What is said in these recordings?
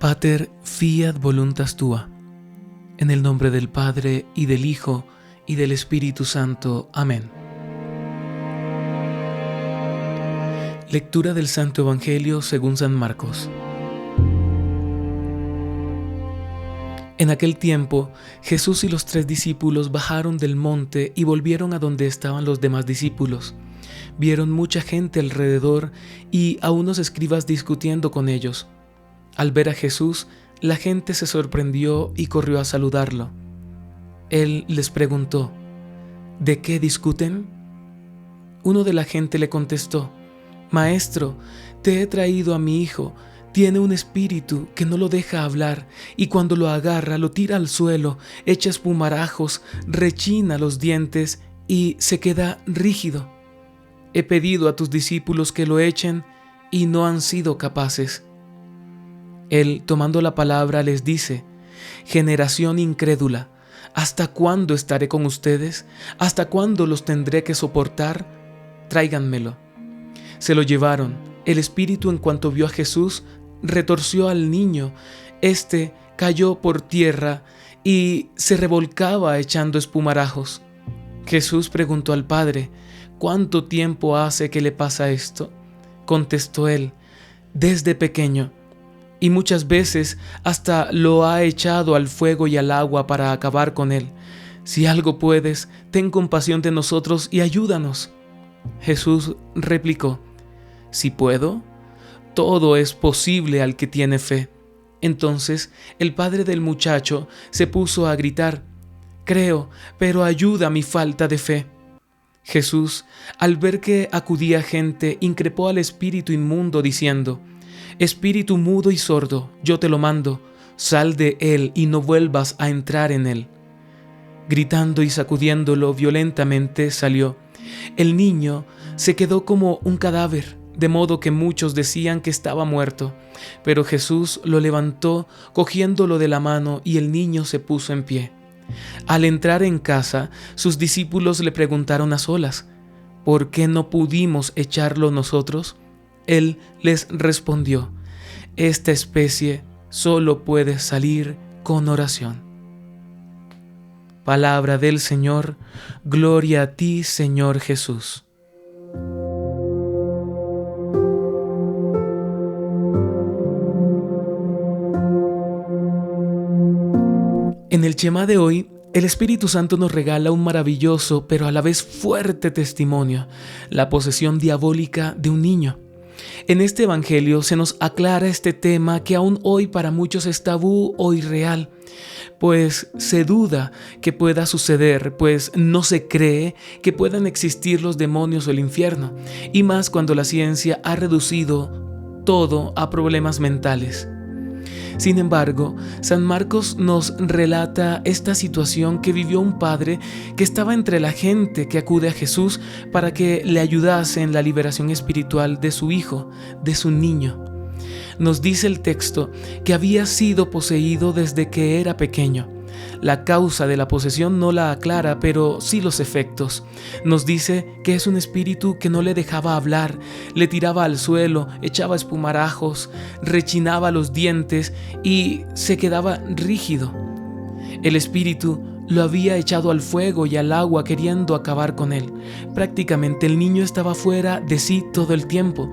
Pater, fiat voluntas tua. En el nombre del Padre, y del Hijo, y del Espíritu Santo. Amén. Lectura del Santo Evangelio según San Marcos. En aquel tiempo, Jesús y los 3 discípulos bajaron del monte y volvieron a donde estaban los demás discípulos. Vieron mucha gente alrededor y a unos escribas discutiendo con ellos. Al ver a Jesús, la gente se sorprendió y corrió a saludarlo. Él les preguntó: ¿de qué discuten? Uno de la gente le contestó: Maestro, te he traído a mi hijo. Tiene un espíritu que no lo deja hablar, y cuando lo agarra lo tira al suelo, echa espumarajos, rechina los dientes y se queda rígido. He pedido a tus discípulos que lo echen y no han sido capaces. Él, tomando la palabra, les dice: Generación incrédula, ¿hasta cuándo estaré con ustedes? ¿Hasta cuándo los tendré que soportar? Tráiganmelo. Se lo llevaron. El espíritu, en cuanto vio a Jesús, retorció al niño. Este cayó por tierra y se revolcaba echando espumarajos. Jesús preguntó al padre: ¿cuánto tiempo hace que le pasa esto? Contestó él: desde pequeño. Y muchas veces hasta lo ha echado al fuego y al agua para acabar con él. Si algo puedes, ten compasión de nosotros y ayúdanos. Jesús replicó: si puedo, todo es posible al que tiene fe. Entonces el padre del muchacho se puso a gritar: creo, pero ayuda a mi falta de fe. Jesús, al ver que acudía gente, increpó al espíritu inmundo diciendo: Espíritu mudo y sordo, yo te lo mando, sal de él y no vuelvas a entrar en él. Gritando y sacudiéndolo violentamente salió. El niño se quedó como un cadáver, de modo que muchos decían que estaba muerto. Pero Jesús lo levantó, cogiéndolo de la mano, y el niño se puso en pie. Al entrar en casa, sus discípulos le preguntaron a solas: ¿por qué no pudimos echarlo nosotros? Él les respondió: esta especie solo puede salir con oración. Palabra del Señor. Gloria a ti, Señor Jesús. En el Shema de hoy, el Espíritu Santo nos regala un maravilloso, pero a la vez fuerte testimonio: la posesión diabólica de un niño. En este Evangelio se nos aclara este tema que aún hoy para muchos es tabú o irreal, pues se duda que pueda suceder, pues no se cree que puedan existir los demonios o el infierno, y más cuando la ciencia ha reducido todo a problemas mentales. Sin embargo, San Marcos nos relata esta situación que vivió un padre que estaba entre la gente que acude a Jesús para que le ayudase en la liberación espiritual de su hijo, de su niño. Nos dice el texto que había sido poseído desde que era pequeño. La causa de la posesión no la aclara, pero sí los efectos. Nos dice que es un espíritu que no le dejaba hablar, le tiraba al suelo, echaba espumarajos, rechinaba los dientes y se quedaba rígido. El espíritu lo había echado al fuego y al agua queriendo acabar con él. Prácticamente el niño estaba fuera de sí todo el tiempo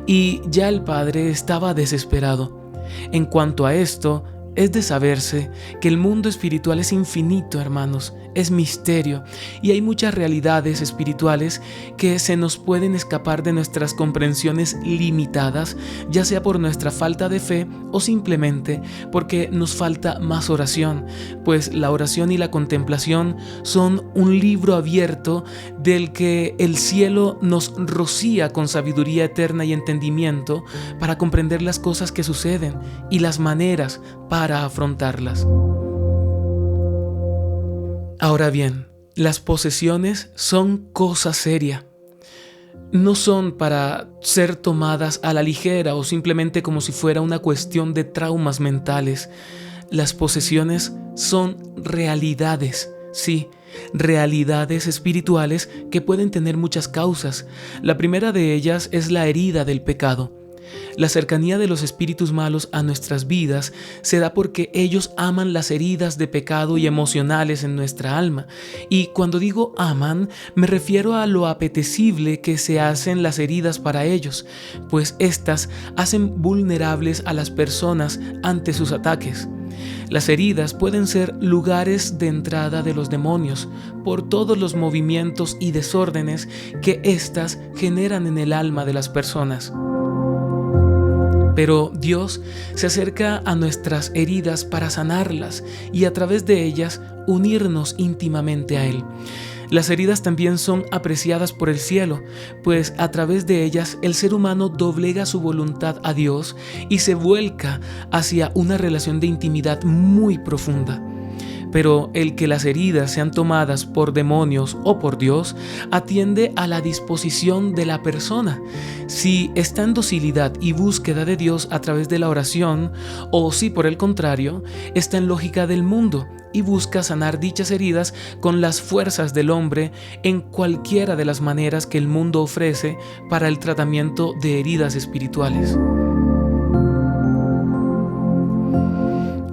y ya el padre estaba desesperado. En cuanto a esto, es de saberse que el mundo espiritual es infinito, hermanos, es misterio, y hay muchas realidades espirituales que se nos pueden escapar de nuestras comprensiones limitadas, ya sea por nuestra falta de fe o simplemente porque nos falta más oración, pues la oración y la contemplación son un libro abierto del que el cielo nos rocía con sabiduría eterna y entendimiento para comprender las cosas que suceden y las maneras para afrontarlas. Ahora bien, las posesiones son cosa seria. No son para ser tomadas a la ligera o simplemente como si fuera una cuestión de traumas mentales. Las posesiones son realidades, sí, realidades espirituales que pueden tener muchas causas. La primera de ellas es la herida del pecado. La cercanía de los espíritus malos a nuestras vidas se da porque ellos aman las heridas de pecado y emocionales en nuestra alma. Y cuando digo aman, me refiero a lo apetecible que se hacen las heridas para ellos, pues éstas hacen vulnerables a las personas ante sus ataques. Las heridas pueden ser lugares de entrada de los demonios por todos los movimientos y desórdenes que éstas generan en el alma de las personas. Pero Dios se acerca a nuestras heridas para sanarlas y a través de ellas unirnos íntimamente a Él. Las heridas también son apreciadas por el cielo, pues a través de ellas el ser humano doblega su voluntad a Dios y se vuelca hacia una relación de intimidad muy profunda. Pero el que las heridas sean tomadas por demonios o por Dios atiende a la disposición de la persona. Si está en docilidad y búsqueda de Dios a través de la oración, o si por el contrario está en lógica del mundo y busca sanar dichas heridas con las fuerzas del hombre en cualquiera de las maneras que el mundo ofrece para el tratamiento de heridas espirituales.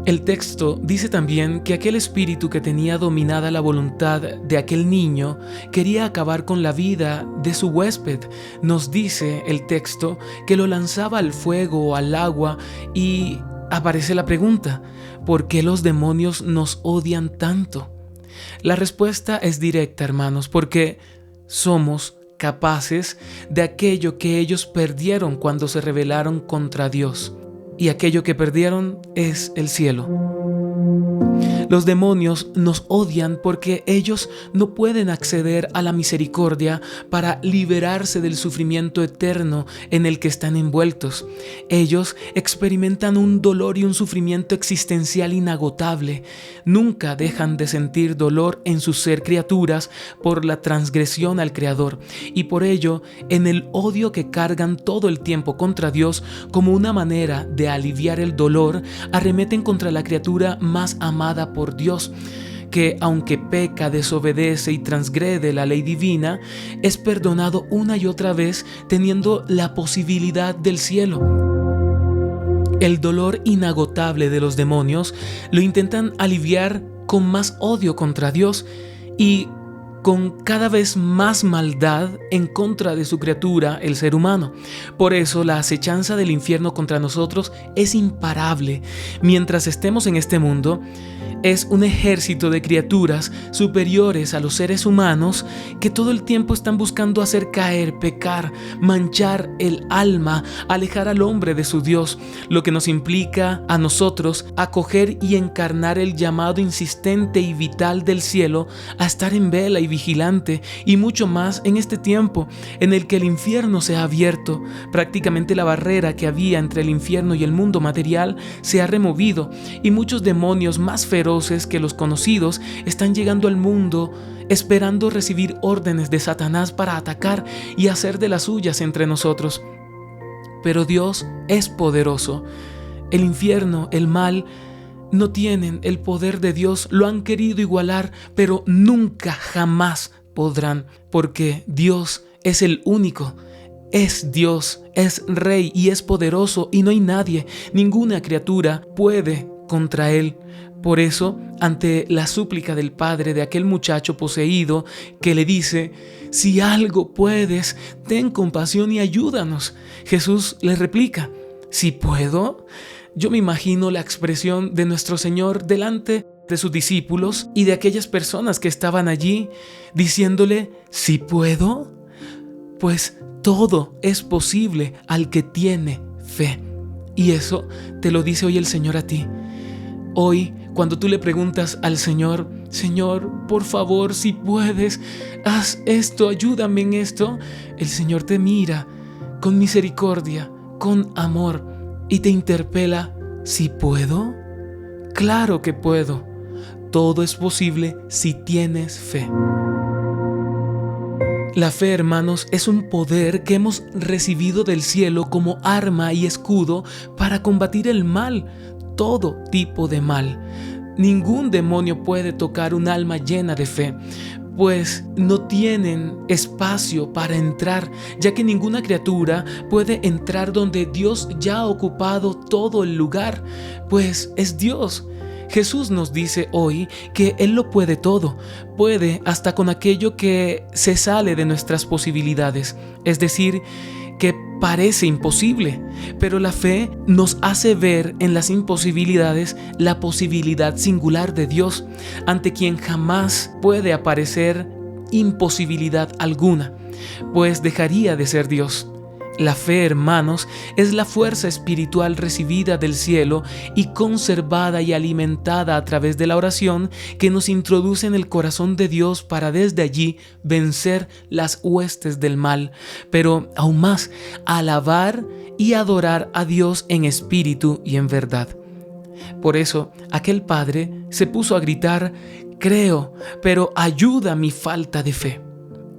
El texto dice también que aquel espíritu que tenía dominada la voluntad de aquel niño quería acabar con la vida de su huésped. Nos dice el texto que lo lanzaba al fuego o al agua y aparece la pregunta: ¿por qué los demonios nos odian tanto? La respuesta es directa, hermanos, porque somos capaces de aquello que ellos perdieron cuando se rebelaron contra Dios. Y aquello que perdieron es el cielo. Los demonios nos odian porque ellos no pueden acceder a la misericordia para liberarse del sufrimiento eterno en el que están envueltos. Ellos experimentan un dolor y un sufrimiento existencial inagotable. Nunca dejan de sentir dolor en su ser criaturas por la transgresión al Creador, y por ello, en el odio que cargan todo el tiempo contra Dios, como una manera de aliviar el dolor, arremeten contra la criatura más amada por Dios, que aunque peca, desobedece y transgrede la ley divina, es perdonado una y otra vez teniendo la posibilidad del cielo. El dolor inagotable de los demonios lo intentan aliviar con más odio contra Dios y con cada vez más maldad en contra de su criatura, el ser humano. Por eso la acechanza del infierno contra nosotros es imparable. Mientras estemos en este mundo, es un ejército de criaturas superiores a los seres humanos que todo el tiempo están buscando hacer caer, pecar, manchar el alma, alejar al hombre de su Dios, lo que nos implica a nosotros acoger y encarnar el llamado insistente y vital del cielo a estar en vela y vigilante, y mucho más en este tiempo en el que el infierno se ha abierto. Prácticamente la barrera que había entre el infierno y el mundo material se ha removido, y muchos demonios más feroces que los conocidos están llegando al mundo esperando recibir órdenes de Satanás para atacar y hacer de las suyas entre nosotros. Pero Dios es poderoso. El infierno, el mal, no tienen el poder de Dios, lo han querido igualar, pero nunca, jamás podrán, porque Dios es el único. Es Dios, es Rey y es poderoso, y no hay nadie, ninguna criatura puede contra Él. Por eso, ante la súplica del padre de aquel muchacho poseído que le dice: si algo puedes, ten compasión y ayúdanos, Jesús le replica: ¿si puedo? Yo me imagino la expresión de nuestro Señor delante de sus discípulos y de aquellas personas que estaban allí, diciéndole: ¿si puedo? Pues todo es posible al que tiene fe. Y eso te lo dice hoy el Señor a ti. Hoy, cuando tú le preguntas al Señor: Señor, por favor, si puedes, haz esto, ayúdame en esto, el Señor te mira con misericordia, con amor, y te interpela: ¿si puedo? Claro que puedo. Todo es posible si tienes fe. La fe, hermanos, es un poder que hemos recibido del cielo como arma y escudo para combatir el mal, todo tipo de mal. Ningún demonio puede tocar un alma llena de fe. pues no tienen espacio para entrar, ya que ninguna criatura puede entrar donde Dios ya ha ocupado todo el lugar, pues es Dios. Jesús nos dice hoy que Él lo puede todo, puede hasta con aquello que se sale de nuestras posibilidades, es decir, que parece imposible, pero la fe nos hace ver en las imposibilidades la posibilidad singular de Dios, ante quien jamás puede aparecer imposibilidad alguna, pues dejaría de ser Dios. La fe, hermanos, es la fuerza espiritual recibida del cielo y conservada y alimentada a través de la oración que nos introduce en el corazón de Dios para desde allí vencer las huestes del mal, pero aún más, alabar y adorar a Dios en espíritu y en verdad. Por eso, aquel padre se puso a gritar: «Creo, pero ayuda mi falta de fe».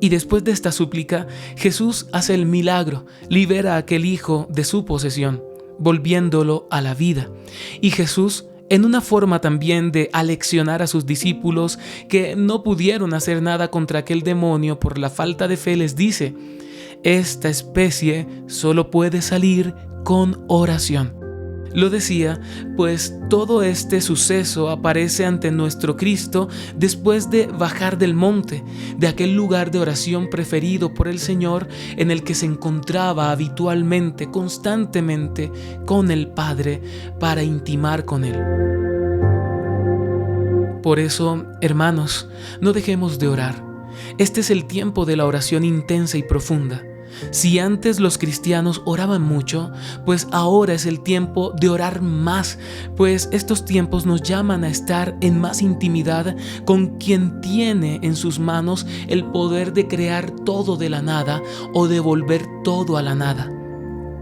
Y después de esta súplica, Jesús hace el milagro, libera a aquel hijo de su posesión, volviéndolo a la vida. Y Jesús, en una forma también de aleccionar a sus discípulos que no pudieron hacer nada contra aquel demonio por la falta de fe, les dice: esta especie solo puede salir con oración. Lo decía, pues todo este suceso aparece ante nuestro Cristo después de bajar del monte, de aquel lugar de oración preferido por el Señor en el que se encontraba habitualmente, constantemente con el Padre para intimar con Él. Por eso, hermanos, no dejemos de orar. Este es el tiempo de la oración intensa y profunda. Si antes los cristianos oraban mucho, pues ahora es el tiempo de orar más, pues estos tiempos nos llaman a estar en más intimidad con quien tiene en sus manos el poder de crear todo de la nada o de volver todo a la nada.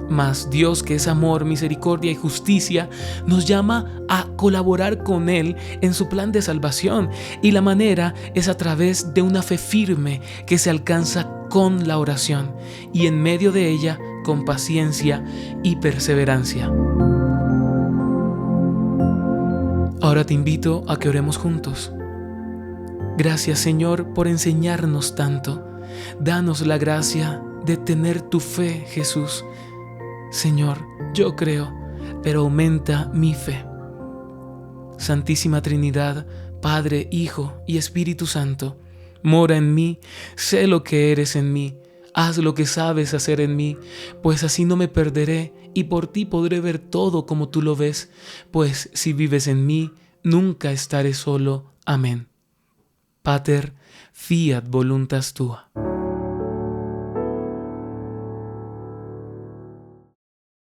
Mas Dios, que es amor, misericordia y justicia, nos llama a colaborar con Él en su plan de salvación, y la manera es a través de una fe firme que se alcanza con la oración y en medio de ella con paciencia y perseverancia. Ahora te invito a que oremos juntos. Gracias, Señor, por enseñarnos tanto. Danos la gracia de tener tu fe, Jesús. Señor, yo creo, pero aumenta mi fe. Santísima Trinidad, Padre, Hijo y Espíritu Santo, mora en mí, sé lo que eres en mí, haz lo que sabes hacer en mí, pues así no me perderé y por ti podré ver todo como tú lo ves, pues si vives en mí, nunca estaré solo. Amén. Pater, fiat voluntas tua.